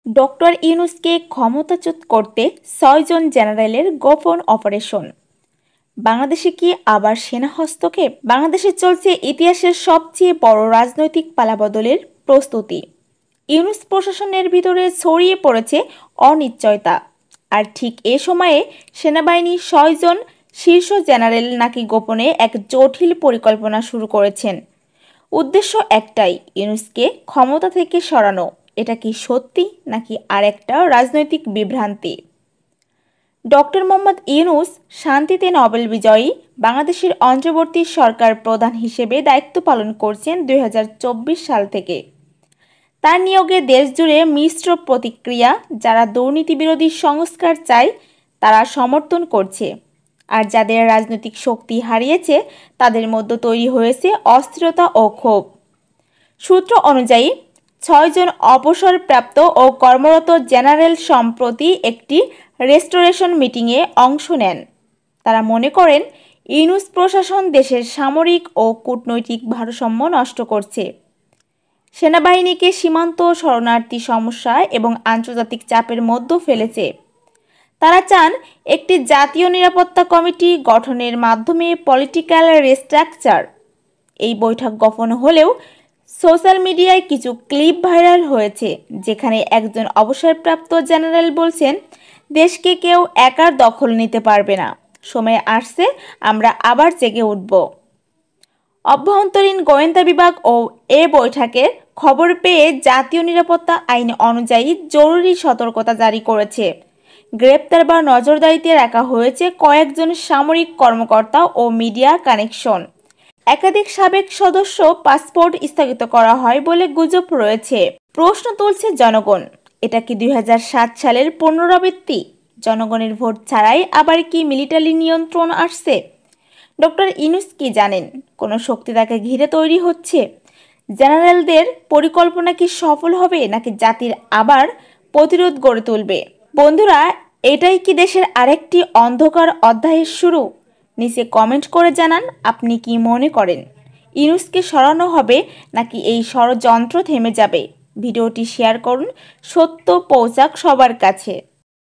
Doctor ইউনূসকে ক্ষমতাচ্যুত করতে ৬ জন জেনারেলের গোপন অপারেশন। বাংলাদেশে কি আবার সেনা হস্তক্ষেপ? বাংলাদেশে চলছে ইতিহাসের সবচেয়ে বড় রাজনৈতিক পালাবদলের প্রস্তুতি। ইউনূস প্রশাসনের ভিতরে ছড়িয়ে পড়েছে অনিশ্চয়তা। আর ঠিক এ সময়ে সেনাবাহিনীর ৬ জন শীর্ষ জেনারেল নাকি গোপনে এক জটিল পরিকল্পনা শুরু করেছেন। উদ্দেশ্য একটাই, ইউনূসকে ক্ষমতা থেকে সরানো। এটা কি সত্যি নাকি আরেকটা রাজনৈতিক বিভ্রান্তি? ডক্টর মোহাম্মদ ইউনূস শান্তিতে নোবেল বিজয়ী, বাংলাদেশের অন্তর্বর্তী সরকার প্রধান হিসেবে দায়িত্ব পালন করছেন ২০২৪ সাল থেকে। তার নিয়োগে দেশজুড়ে মিশ্র প্রতিক্রিয়া। যারা দুর্নীতিবিরোধী সংস্কার চায় তারা সমর্থন করছে, আর যাদের রাজনৈতিক শক্তি হারিয়েছে তাদের মধ্যে তৈরি হয়েছে অস্থিরতা ও ক্ষোভ। সূত্র অনুযায়ী ৬ জন অবসরপ্রাপ্ত ও কর্মরত জেনারেল সম্প্রতি একটি রেস্টোরেশন মিটিংয়ে অংশ নেন। তারা মনে করেন ইউনূস প্রশাসন দেশের সামরিক ও কূটনৈতিক ভারসাম্য নষ্ট করছে, সেনাবাহিনীকে সীমান্ত শরণার্থী সমস্যা এবং আন্তর্জাতিক চাপের মধ্যে ফেলেছে। তারা চান একটি জাতীয় নিরাপত্তা কমিটি গঠনের মাধ্যমে পলিটিক্যাল রিস্ট্রাকচার। এই বৈঠক গোপন হলেও সোশ্যাল মিডিয়ায় কিছু ক্লিপ ভাইরাল হয়েছে, যেখানে একজন অবসরপ্রাপ্ত জেনারেল বলছেন, দেশকে কেউ একার দখল নিতে পারবে না, সময় আসছে আমরা আবার জেগে উঠব। অভ্যন্তরীণ গোয়েন্দা বিভাগ ও এ বৈঠকের খবর পেয়ে জাতীয় নিরাপত্তা আইন অনুযায়ী জরুরি সতর্কতা জারি করেছে। গ্রেপ্তার বা নজরদারিতে রাখা হয়েছে কয়েকজন সামরিক কর্মকর্তা ও মিডিয়া কানেকশন। একাধিক সাবেক সদস্য পাসপোর্ট স্থগিত করা হয় বলে গুজব রয়েছে। প্রশ্ন তুলছে জনগণ, এটা কি ২০০৭ সালের পুনরাবৃত্তি? জনগণের ভোট ছাড়াই আবার কি মিলিটারি নিয়ন্ত্রণ আসছে? ডক্টর ইউনূস কি জানেন কোনো শক্তি তাকে ঘিরে তৈরি হচ্ছে? জেনারেলদের পরিকল্পনা কি সফল হবে নাকি জাতির আবার প্রতিরোধ গড়ে তুলবে? বন্ধুরা, এটাই কি দেশের আরেকটি অন্ধকার অধ্যায়ের শুরু? নিচে কমেন্ট করে জানান আপনি কি মনে করেন, ইউনূসকে সরানো হবে নাকি এই ষড়যন্ত্র থেমে যাবে? ভিডিওটি শেয়ার করুন, সত্য পৌঁছাক সবার কাছে।